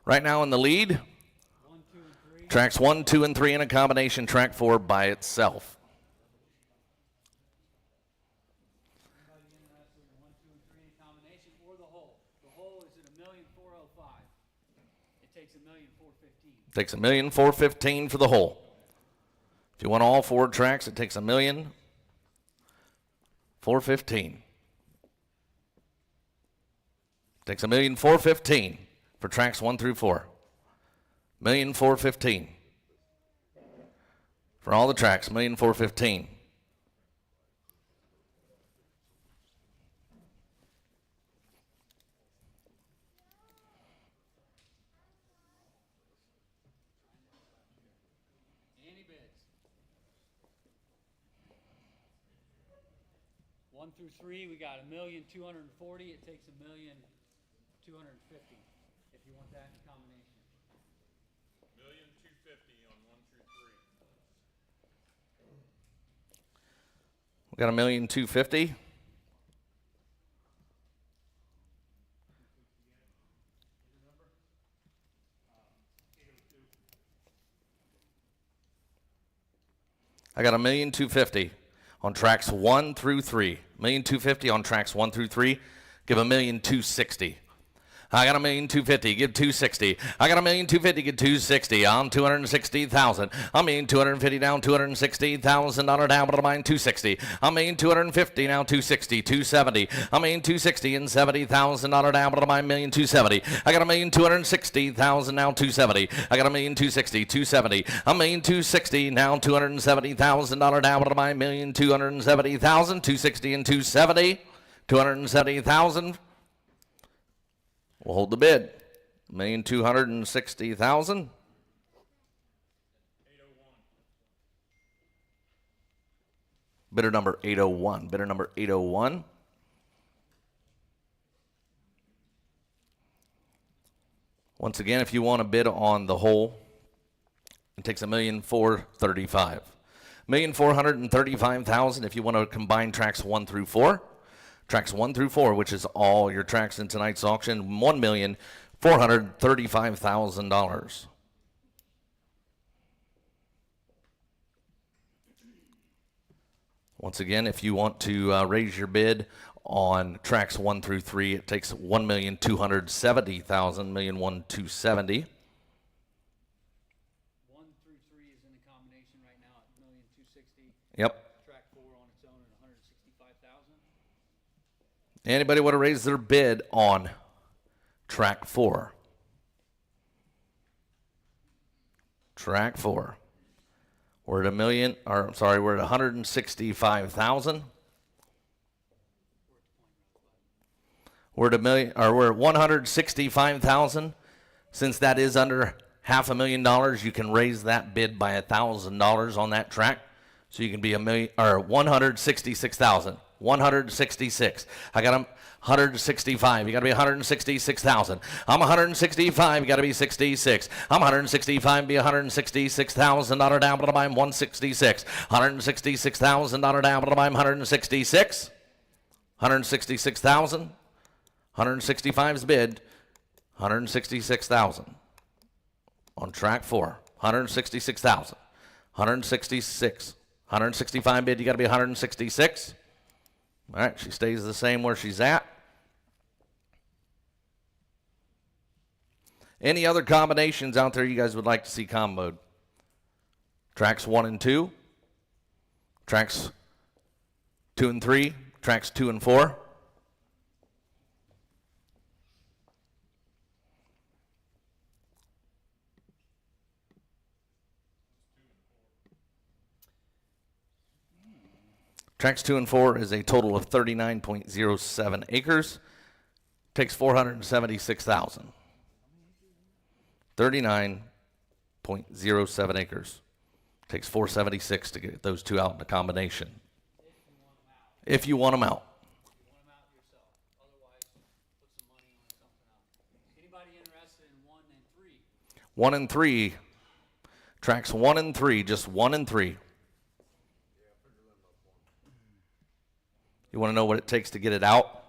Right now in the lead, 1, 2, and 3. tracks 1, 2, and 3 in a combination. Track 4 by itself. Anybody interested in 1, 2, and 3 in a combination or the whole? The whole is at $1,405,000. It takes $1,415,000. Takes $1,415,000 for the whole. If you want all 4 tracks, it takes $1,415,000. Takes $1,415,000 for tracks 1 through 4. $1,415,000 for all the tracks. $1,415,000. Any bids? 1 through 3, we got $1,240,000. It takes $1,250,000. If you want that in combination. 1,250,000 on 1 through 3. We got $1,250,000. I got $1,250,000 on tracks 1 through 3. $1,250,000 on tracks 1 through 3. Give $1,260,000. I got $1,250,000, give $260,000. I got $1,250,000, give $260,000. I'm $260,000. I'm $250,000 down, $260,000 down, but I'm $260,000. I'm $250,000 now, $260,000, $270,000. I'm $260,000 and $70,000 down, but I'm $270,000. I got $1,260,000 now, $270,000. I got $1,260,000, $270,000. I'm $260,000 now, $270,000 down, but I'm $270,000, $260,000 and $270,000. $270,000. We'll hold the bid. $1,260,000. 801. Bidder number 801. Bidder number 801. Once again, if you want to bid on the whole, it takes $1,435,000. $1,435,000 if you want to combine tracks 1 through 4. Tracks 1 through 4, which is all your tracks in tonight's auction, $1,435,000. $435,000. Once again, if you want to raise your bid on tracks 1 through 3, it takes $1,270,000, $1,270,000. 1 through 3 is in the combination right now at $1,260,000. Yep. Track 4 on its own at $165,000. Anybody want to raise their bid on track 4? Track 4. We're at we're at 165,000. We're at we're at 165,000. Since that is under $500,000, you can raise that bid by $1,000 on that track. So you can be 166,000. 166. I got 165. You got to be 166,000. I'm 165. You got to be 66. I'm 165. Be $166,000 down, but I'm 166. $166,000 down, but I'm 166. 166,000. 165's bid. 166,000 on track 4. 166,000. 166. 165 bid. You got to be 166. All right, she stays the same where she's at. Any other combinations out there you guys would like to see comboed? Tracks 1 and 2. Tracks 2 and 3. Tracks 2 and 4. Tracks 2 and 4 is a total of 39.07 acres. Takes 476,000. 39.07 acres. Takes 476 to get those two out in a combination. If you want them out. You want them out yourself. Otherwise, put some money on something else. Anybody interested in 1 and 3? 1 and 3. Tracks 1 and 3. Just 1 and 3. You want to know what it takes to get it out?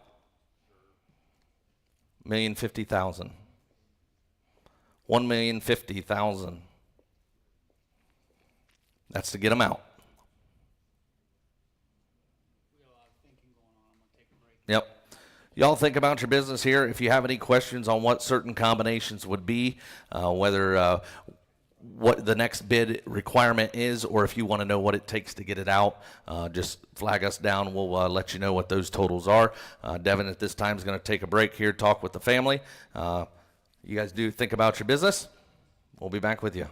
$1,050,000. $1,050,000. That's to get them out. We got a lot of thinking going on. I'm going to take a break. Yep. Y'all think about your business here. If you have any questions on what certain combinations would be, whether what the next bid requirement is, or if you want to know what it takes to get it out, just flag us down. We'll let you know what those totals are. Devin at this time is going to take a break here, talk with the family. You guys do think about your business. We'll be back with you.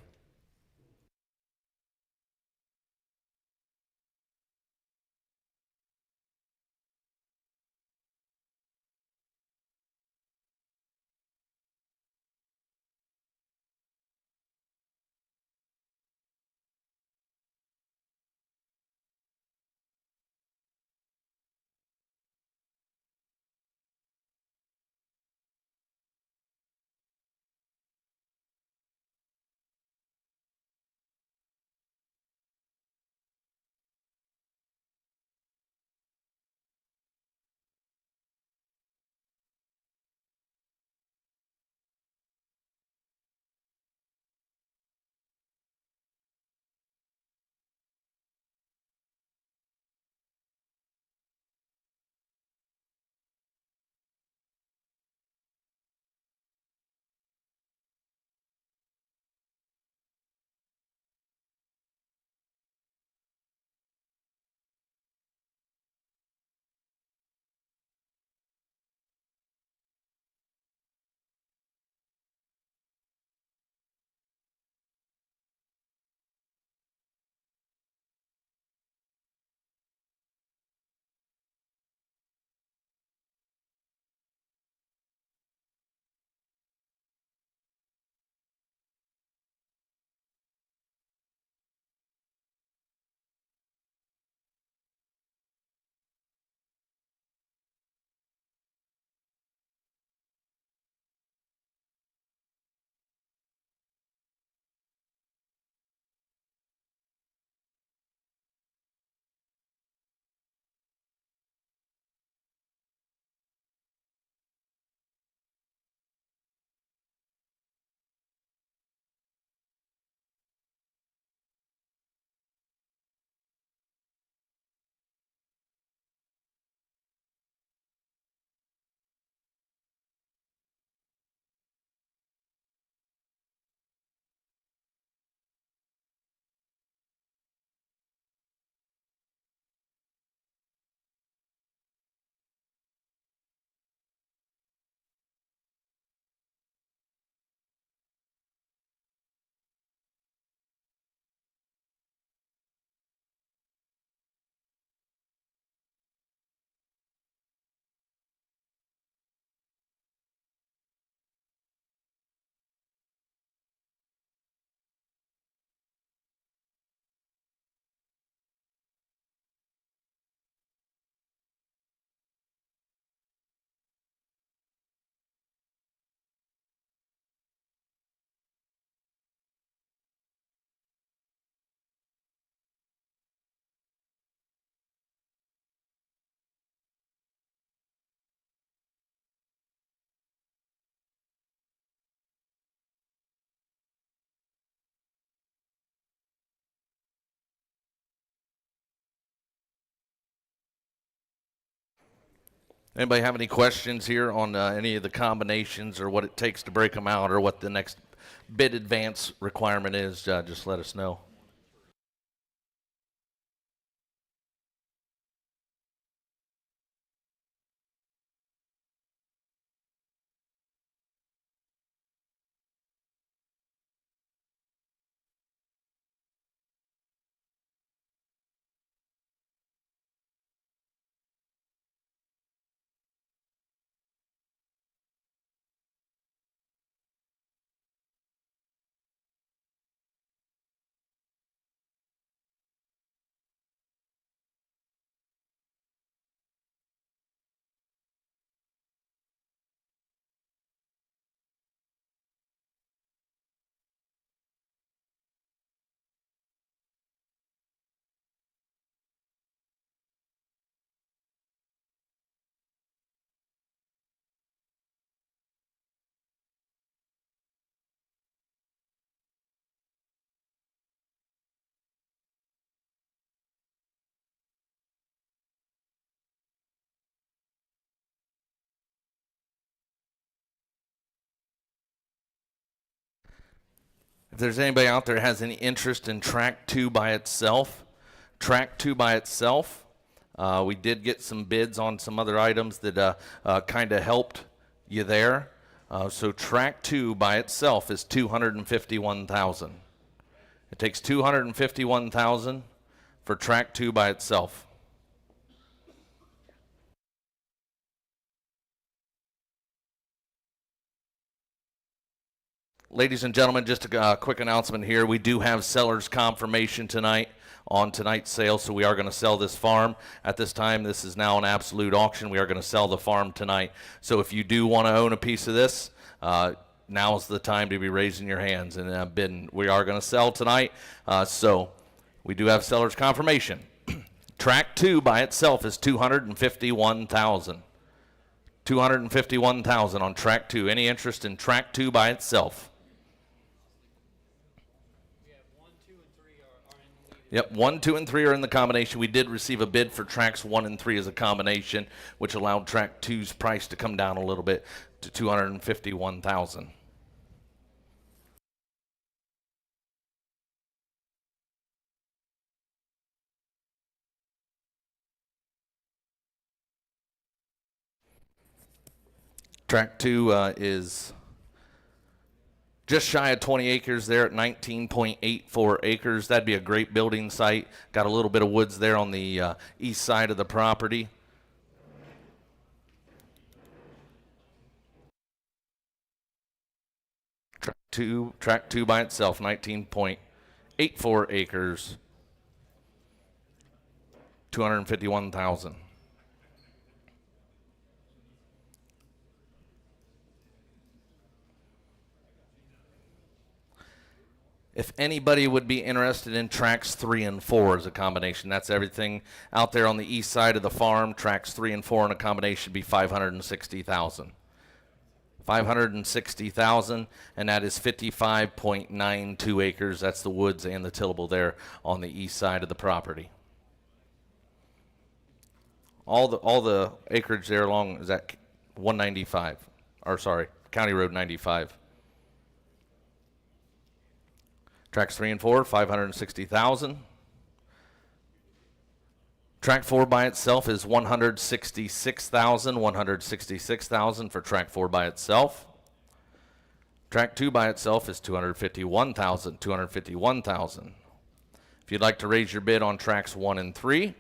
Anybody have any questions here on any of the combinations or what it takes to break them out or what the next bid advance requirement is? Just let us know. If there's anybody out there that has any interest in track 2 by itself, we did get some bids on some other items that kind of helped you there. So track 2 by itself is $251,000. It takes $251,000 for track 2 by itself. Ladies and gentlemen, just a quick announcement here. We do have seller's confirmation tonight on tonight's sale, so we are going to sell this farm. At this time, this is now an absolute auction. We are going to sell the farm tonight. So if you do want to own a piece of this, now's the time to be raising your hands and bidding. We are going to sell tonight, so we do have seller's confirmation. Track 2 by itself is $251,000. $251,000 on track 2. Any interest in track 2 by itself? Yep, 1, 2, and 3 are in the combination. We did receive a bid for tracks 1 and 3 as a combination, which allowed track 2's price to come down a little bit to $251,000. Track 2 is just shy of 20 acres there at 19.84 acres. That'd be a great building site. Got a little bit of woods there on the east side of the property. Track 2 by itself, 19.84 acres, $251,000. If anybody would be interested in tracks 3 and 4 as a combination, that's everything out there on the east side of the farm. Tracks 3 and 4 in a combination would be $560,000. $560,000, and that is 55.92 acres. That's the woods and the tillable there on the east side of the property. All the acreage there along is at 195, or sorry, County Road 95. Tracks 3 and 4, $560,000. Track 4 by itself is $166,000 for track 4 by itself. Track 2 by itself is $251,000. If you'd like to raise your bid on tracks 1 and 3,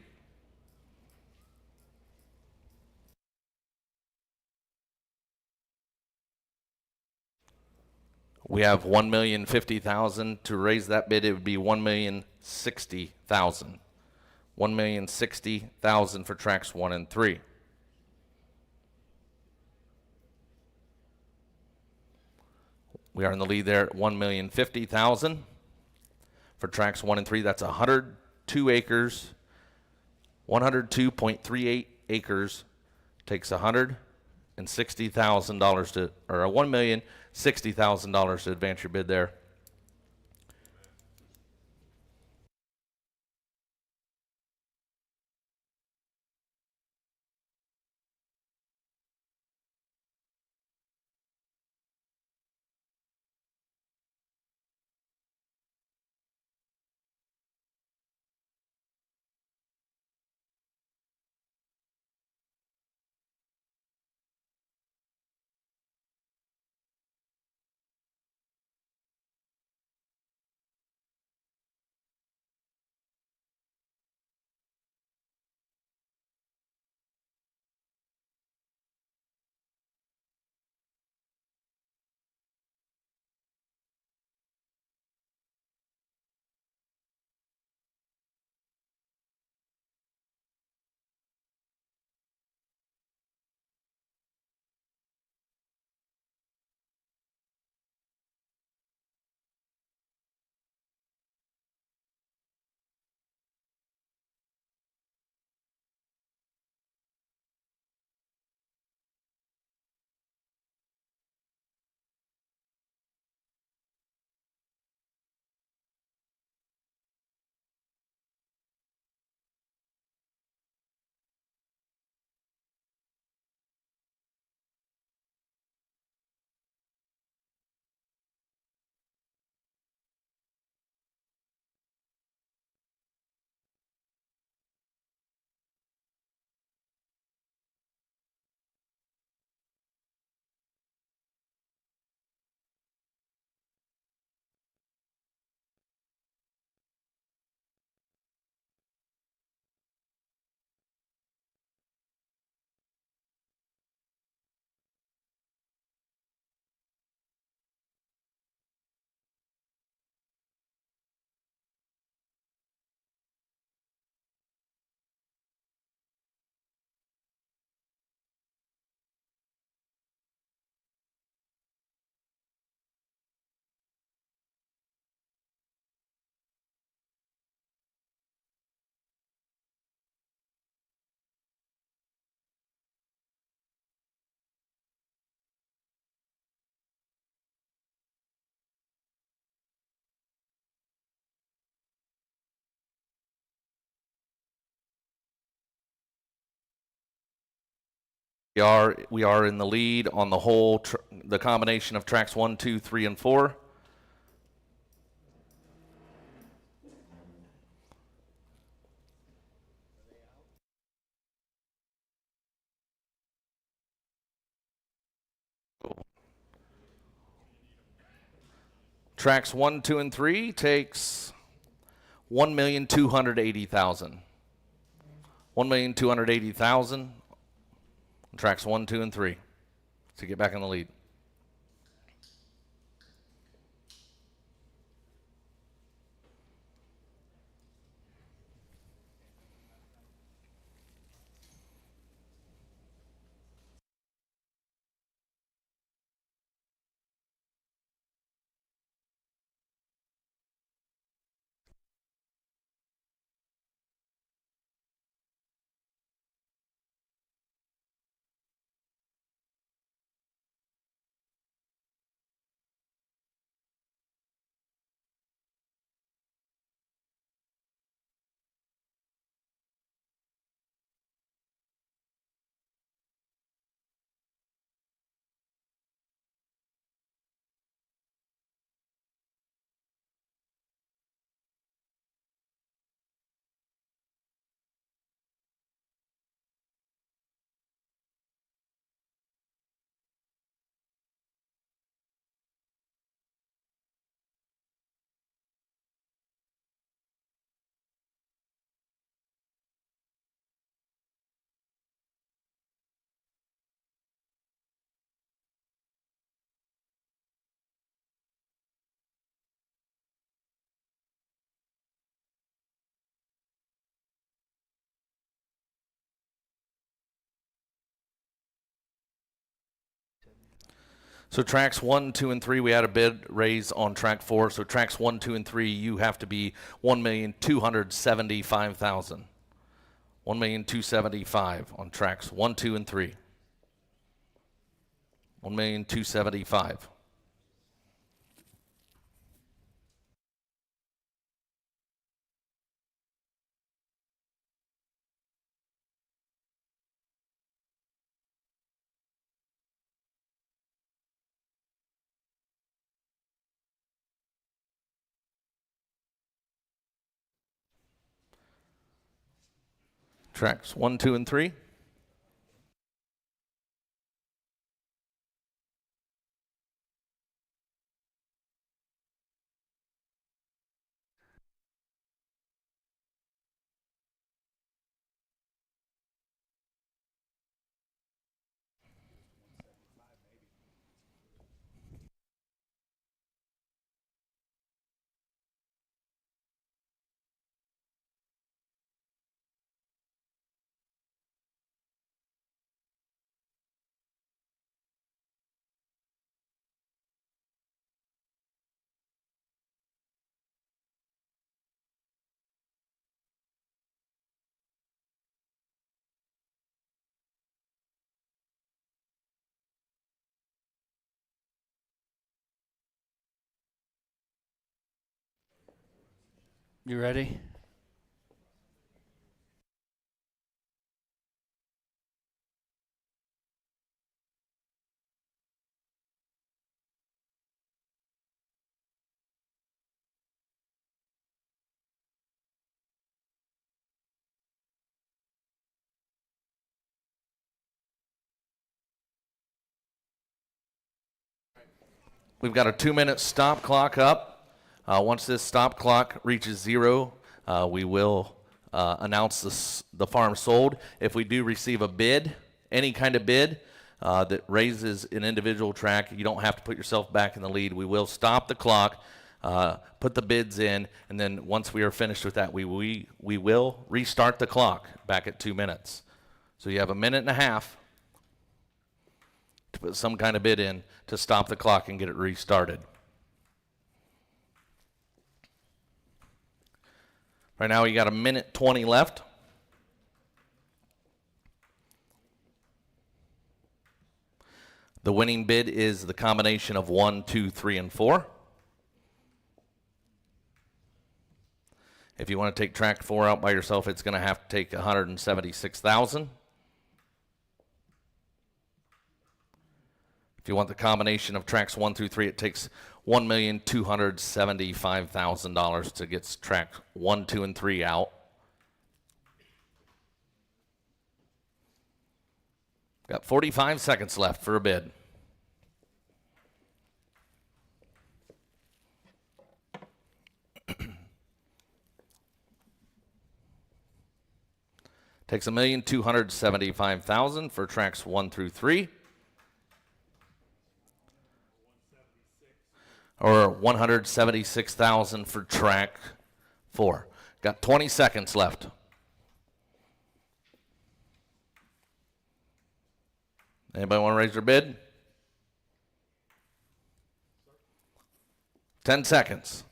we have $1,050,000. To raise that bid, it would be $1,060,000. $1,060,000 for tracks 1 and 3. We are in the lead there at $1,050,000 for tracks 1 and 3. That's 102 acres, 102.38 acres. Takes $160,000 to, or $1,060,000 to advance your bid there. We are in the lead on the whole, the combination of tracks 1, 2, 3, and 4. Tracks 1, 2, and 3 takes 1,280,000. 1,280,000. Tracks 1, 2, and 3 to get back in the lead. So tracks 1, 2, and 3, we had a bid raise on track 4. So tracks 1, 2, and 3, you have to be 1,275,000. 1,275,000 on tracks 1, 2, and 3. 1,275,000. Tracks 1, 2, and 3. You ready? We've got a 2-minute stop clock up. Once this stop clock reaches 0, we will announce the farm sold. If we do receive a bid, any kind of bid that raises an individual track, you don't have to put yourself back in the lead. We will stop the clock, put the bids in, and then once we are finished with that, we will restart the clock back at 2 minutes. So you have a minute and a half to put some kind of bid in to stop the clock and get it restarted. Right now you got a minute 20 left. The winning bid is the combination of 1, 2, 3, and 4. If you want to take track 4 out by yourself, it's going to have to take 176,000. If you want the combination of tracks 1 through 3, it takes $1,275,000 to get track 1, 2, and 3 out. Got 45 seconds left for a bid. Takes $1,275,000 for tracks 1 through 3. Or $176,000 for track 4. Got 20 seconds left. Anybody want to raise their bid? 10 seconds.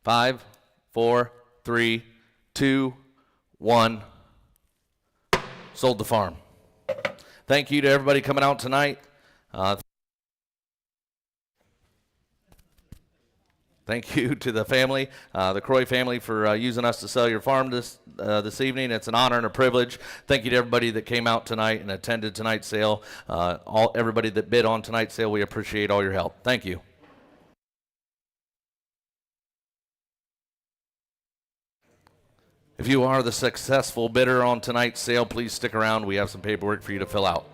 5, 4, 3, 2, 1. Sold the farm. Thank you to everybody coming out tonight. Thank you to the family, the Croy family, for using us to sell your farm this evening. It's an honor and a privilege. Thank you to everybody that came out tonight and attended tonight's sale. Everybody that bid on tonight's sale, we appreciate all your help. Thank you. If you are the successful bidder on tonight's sale, please stick around. We have some paperwork for you to fill out.